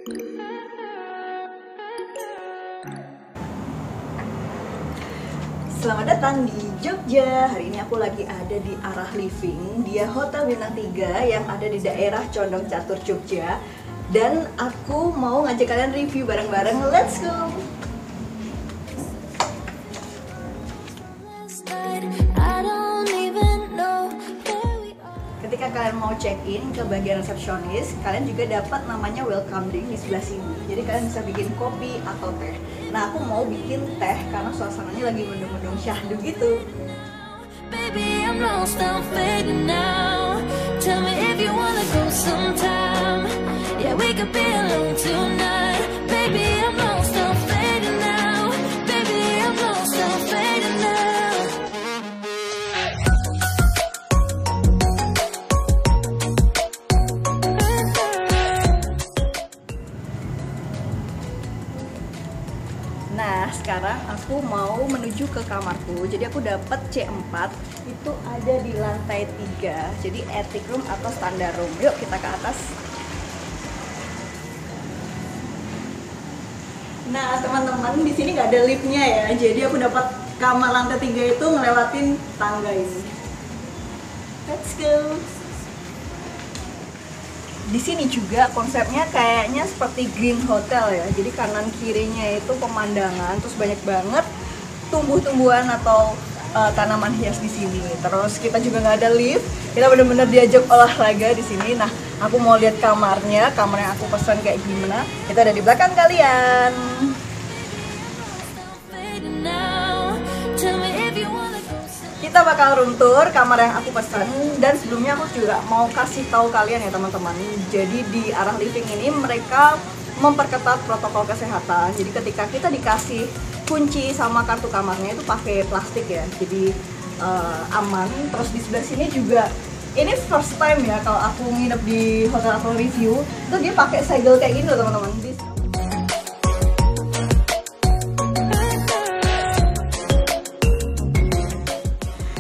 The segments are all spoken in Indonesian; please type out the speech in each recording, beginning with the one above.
Selamat datang di Jogja. Hari ini aku lagi ada di Arah Living, dia Hotel Bintang 3 yang ada di daerah Condong Catur, Jogja. Dan aku mau ngajak kalian review bareng-bareng. Let's go! Ketika kalian mau check-in ke bagian resepsionis, kalian juga dapat namanya welcome drink di sebelah sini. Jadi kalian bisa bikin kopi atau teh. Nah, aku mau bikin teh karena suasananya lagi mendung-mendung syahdu gitu. Baby, I'm lost, I'm fading now. Tell me if you wanna go sometime. Yeah, we could be alone tonight. Baby, I'm lost, I'm fading now. Baby, I'm lost, I'm fading now. Nah, sekarang aku mau menuju ke kamarku. Jadi aku dapat C4, itu ada di lantai 3. Jadi attic room atau standar room. Yuk kita ke atas. Nah, teman-teman, di sini nggak ada liftnya ya. Jadi aku dapat kamar lantai 3 itu ngelewatin tangga ini. Let's go. Di sini juga konsepnya kayaknya seperti Green Hotel ya. Jadi kanan kirinya itu pemandangan, terus banyak banget tumbuh-tumbuhan atau tanaman hias di sini. Terus kita juga nggak ada lift, kita bener-bener diajak olahraga di sini. Nah, aku mau lihat kamarnya, kamar yang aku pesan kayak gimana. Kita ada di belakang kalian. Kita bakal room tour kamar yang aku pesan, dan sebelumnya aku juga mau kasih tahu kalian ya teman-teman. Jadi di Arah Living ini mereka memperketat protokol kesehatan. Jadi ketika kita dikasih kunci sama kartu kamarnya itu pakai plastik ya, jadi aman. Terus di sebelah sini juga, ini first time ya kalau aku nginep di hotel atau review, itu dia pakai segel kayak gini loh teman-teman.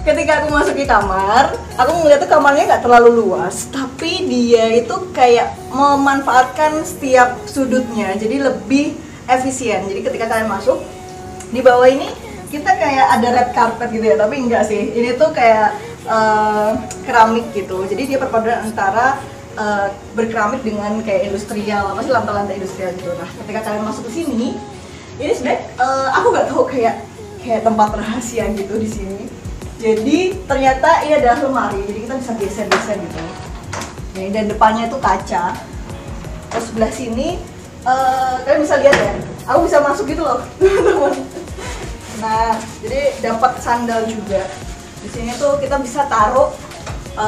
Ketika aku masuk ke kamar, aku ngeliat tuh kamarnya nggak terlalu luas, tapi dia itu kayak memanfaatkan setiap sudutnya, jadi lebih efisien. Jadi ketika kalian masuk, di bawah ini kita kayak ada red carpet gitu ya, tapi enggak sih. Ini tuh kayak keramik gitu, jadi dia perpaduan antara berkeramik dengan kayak industrial, apa sih, lantai-lantai industrial gitu. Nah, ketika kalian masuk ke sini, ini sebenarnya aku nggak tahu kayak tempat rahasia gitu di sini. Jadi ternyata ini adalah lemari, jadi kita bisa geser-geser gitu. Nih, dan depannya itu kaca. Terus sebelah sini kalian bisa lihat ya, aku bisa masuk gitu loh, teman-teman. Nah, jadi dapat sandal juga. Di sini tuh kita bisa taruh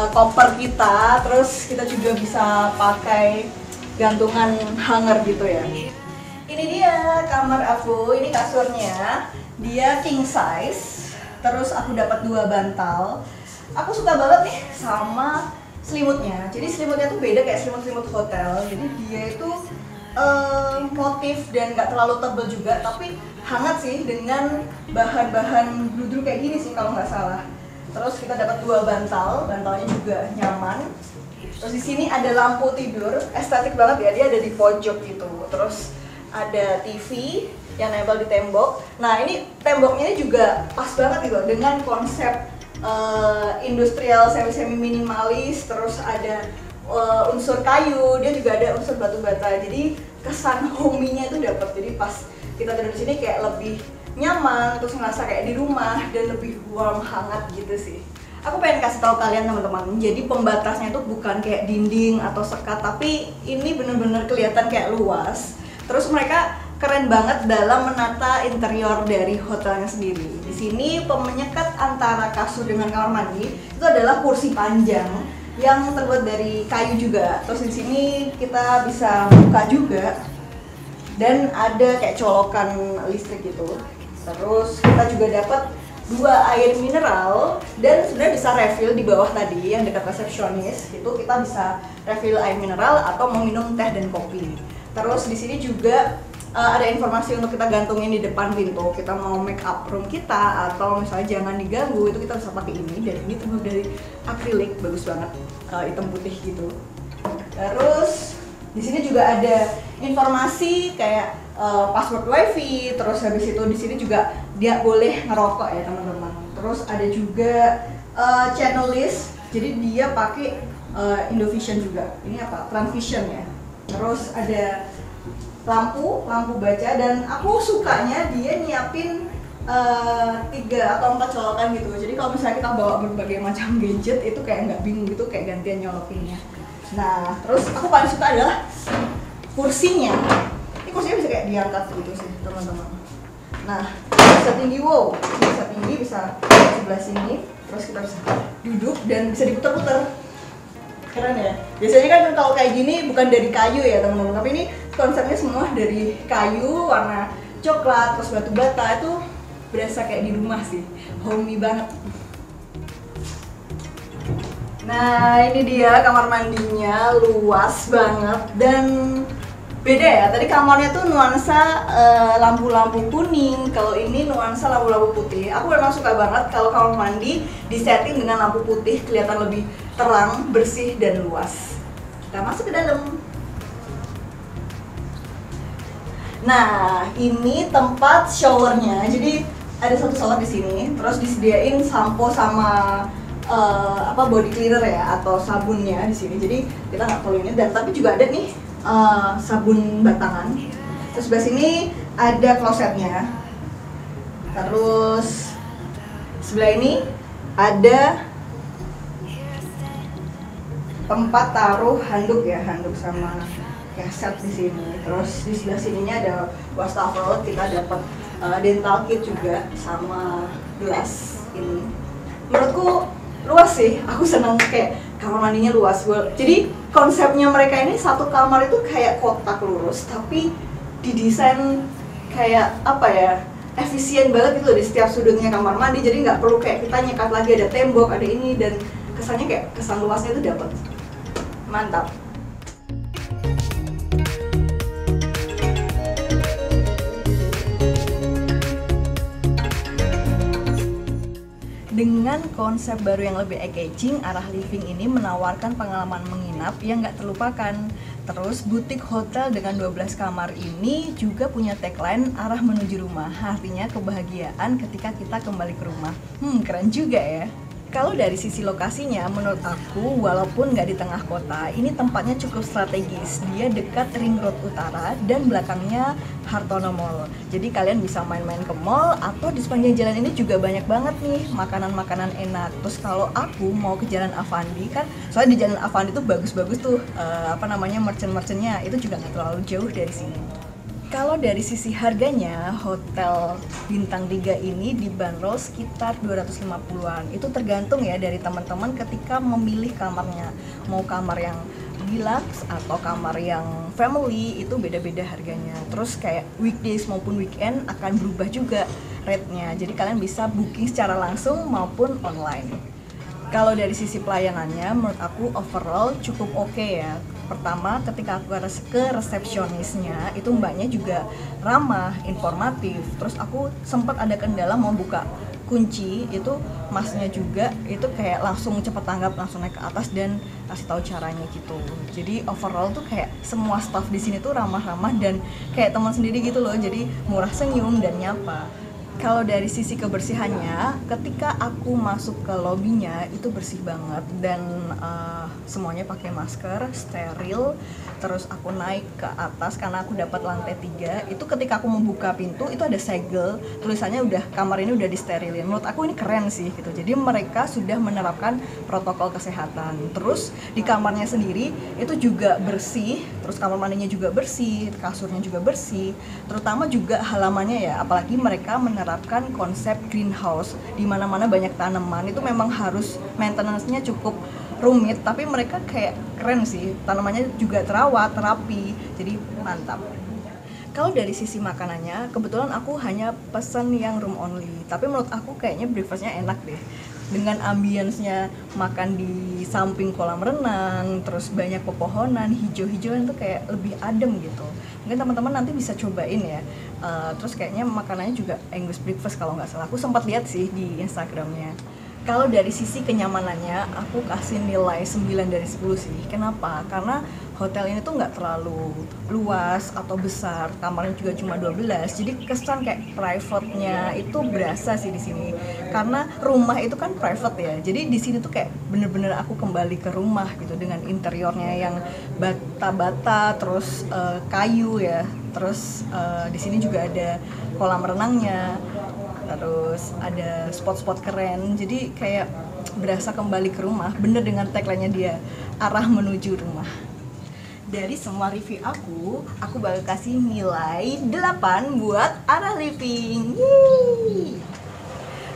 koper kita, terus kita juga bisa pakai gantungan hanger gitu ya. Ini dia kamar aku, ini kasurnya, dia king size. Terus aku dapat 2 bantal. Aku suka banget nih sama selimutnya. Jadi selimutnya tuh beda kayak selimut-selimut hotel. Jadi dia itu motif dan nggak terlalu tebal juga, tapi hangat sih dengan bahan-bahan bludru kayak gini sih kalau nggak salah. Terus kita dapat 2 bantal, bantalnya juga nyaman. Terus di sini ada lampu tidur, estetik banget ya, dia ada di pojok gitu. Terus ada TV yang nempel di tembok. Nah, ini temboknya juga pas banget gitu dengan konsep industrial semi minimalis. Terus ada unsur kayu, dia juga ada unsur batu bata. Jadi kesan homey-nya itu dapat. Jadi pas kita tidur di sini kayak lebih nyaman, terus ngerasa kayak di rumah dan lebih warm, hangat gitu sih. Aku pengen kasih tahu kalian teman-teman. Jadi pembatasnya itu bukan kayak dinding atau sekat, tapi ini bener-bener kelihatan kayak luas. Terus mereka keren banget dalam menata interior dari hotelnya sendiri. Di sini pemenyekat antara kasur dengan kamar mandi itu adalah kursi panjang yang terbuat dari kayu juga. Terus di sini kita bisa buka juga dan ada kayak colokan listrik gitu. Terus kita juga dapat 2 air mineral dan sebenarnya bisa refill di bawah tadi yang dekat resepsionis. Itu kita bisa refill air mineral atau mau minum teh dan kopi. Terus di sini juga ada informasi untuk kita gantungin di depan pintu. Kita mau make up room kita atau misalnya jangan diganggu, itu kita bisa pakai ini. Dan ini terbuat dari akrilik, bagus banget, hitam putih gitu. Terus di sini juga ada informasi kayak password wifi, terus habis itu di sini juga dia boleh ngerokok ya teman-teman. Terus ada juga channel list, jadi dia pakai Indovision juga. Ini apa? Transvision ya. Terus ada lampu baca, dan aku sukanya dia nyiapin 3 atau 4 colokan gitu. Jadi kalau misalnya kita bawa berbagai macam gadget itu kayak nggak bingung gitu, kayak gantian nyolokinnya. Nah, terus aku paling suka adalah kursinya. Ini kursinya bisa kayak diangkat gitu sih teman-teman. Nah, bisa tinggi, wow, bisa tinggi, bisa sebelah sini. Terus kita bisa duduk dan bisa diputar-putar. Keren ya. Biasanya kan kalau kayak gini bukan dari kayu ya teman-teman, tapi ini konsepnya semua dari kayu warna coklat, terus batu bata. Itu berasa kayak di rumah sih, homey banget. Nah, ini dia kamar mandinya, luas banget dan beda ya. Tadi kamarnya tuh nuansa lampu-lampu kuning, kalau ini nuansa lampu-lampu putih. Aku memang suka banget kalau kamar mandi disetting dengan lampu putih, kelihatan lebih terang, bersih dan luas. Kita masuk ke dalam. Nah, ini tempat showernya. Jadi ada satu shower di sini, terus disediain sampo sama body cleaner ya atau sabunnya di sini. Jadi kita nggak perlu ini, dan tapi juga ada nih sabun batangan. Terus sebelah sini ada klosetnya. Terus sebelah ini ada tempat taruh handuk ya, handuk sama keset di sini. Terus di sebelah sininya ada wastafel, kita dapat dental kit juga sama gelas ini. Menurutku luas sih, aku seneng kayak kamar mandinya luas. Jadi konsepnya mereka ini satu kamar itu kayak kotak lurus, tapi didesain kayak apa ya, efisien banget gitu di setiap sudutnya kamar mandi. Jadi nggak perlu kayak kita nyekat lagi ada tembok, ada ini, dan kesannya kayak kesan luasnya itu dapat. Mantap. Dengan konsep baru yang lebih eye-catching, Arah Living ini menawarkan pengalaman menginap yang nggak terlupakan. Terus butik hotel dengan 12 kamar ini juga punya tagline arah menuju rumah, artinya kebahagiaan ketika kita kembali ke rumah. Keren juga ya. Kalau dari sisi lokasinya, menurut aku walaupun nggak di tengah kota, ini tempatnya cukup strategis. Dia dekat Ring Road Utara dan belakangnya Hartono Mall. Jadi kalian bisa main-main ke mall, atau di sepanjang jalan ini juga banyak banget nih makanan-makanan enak. Terus kalau aku mau ke Jalan Avandi kan, soalnya di Jalan Avandi tuh bagus-bagus tuh merchant-merchantnya, itu juga nggak terlalu jauh dari sini. Kalau dari sisi harganya, hotel bintang 3 ini dibanderol sekitar 250-an. Itu tergantung ya dari teman-teman ketika memilih kamarnya. Mau kamar yang deluxe atau kamar yang family, itu beda-beda harganya. Terus kayak weekdays maupun weekend akan berubah juga rate-nya. Jadi kalian bisa booking secara langsung maupun online. Kalau dari sisi pelayanannya, menurut aku overall cukup oke ya. Pertama, ketika aku ke resepsionisnya, itu mbaknya juga ramah, informatif. Terus aku sempat ada kendala mau buka kunci, itu masnya juga itu kayak langsung cepet tanggap, langsung naik ke atas dan kasih tahu caranya gitu. Jadi overall tuh kayak semua staff di sini tuh ramah-ramah dan kayak teman sendiri gitu loh. Jadi murah senyum dan nyapa. Kalau dari sisi kebersihannya, ketika aku masuk ke lobbynya itu bersih banget dan semuanya pakai masker, steril. Terus aku naik ke atas karena aku dapat lantai 3. Itu ketika aku membuka pintu itu ada segel, tulisannya udah kamar ini udah disterilin. Menurut aku ini keren sih gitu. Jadi mereka sudah menerapkan protokol kesehatan. Terus di kamarnya sendiri itu juga bersih, terus kamar mandinya juga bersih, kasurnya juga bersih. Terutama juga halamannya ya, apalagi mereka menerapkan konsep greenhouse di mana-mana banyak tanaman. Itu memang harus maintenance-nya cukup rumit, tapi mereka kayak keren sih, tanamannya juga terawat, terapi, jadi mantap. Kalau dari sisi makanannya, kebetulan aku hanya pesen yang room only, tapi menurut aku kayaknya breakfastnya enak deh. Dengan ambience-nya makan di samping kolam renang, terus banyak pepohonan, hijau-hijauan tuh kayak lebih adem gitu. Mungkin teman-teman nanti bisa cobain ya. Terus kayaknya makanannya juga English breakfast kalau nggak salah. Aku sempat lihat sih di Instagramnya. Kalau dari sisi kenyamanannya, aku kasih nilai 9 dari 10 sih. Kenapa? Karena hotel ini tuh nggak terlalu luas atau besar, kamarnya juga cuma 12. Jadi kesan kayak private-nya itu berasa sih di sini. Karena rumah itu kan private ya. Jadi di sini tuh kayak bener-bener aku kembali ke rumah gitu dengan interiornya yang bata-bata, terus kayu ya. Terus di sini juga ada kolam renangnya. Terus ada spot-spot keren, jadi kayak berasa kembali ke rumah, bener dengan tagline-nya dia, arah menuju rumah. Dari semua review aku bakal kasih nilai 8 buat arah living. Yeay.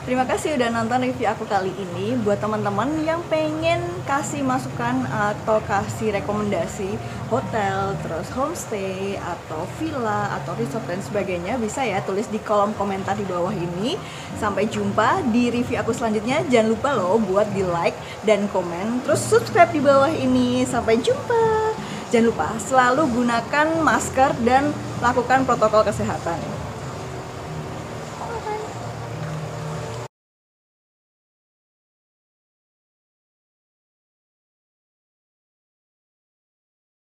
Terima kasih udah nonton review aku kali ini. Buat teman-teman yang pengen kasih masukan atau kasih rekomendasi hotel, terus homestay, atau villa, atau resort dan sebagainya, bisa ya tulis di kolom komentar di bawah ini. Sampai jumpa di review aku selanjutnya. Jangan lupa loh buat di like dan komen, terus subscribe di bawah ini. Sampai jumpa. Jangan lupa selalu gunakan masker dan lakukan protokol kesehatan.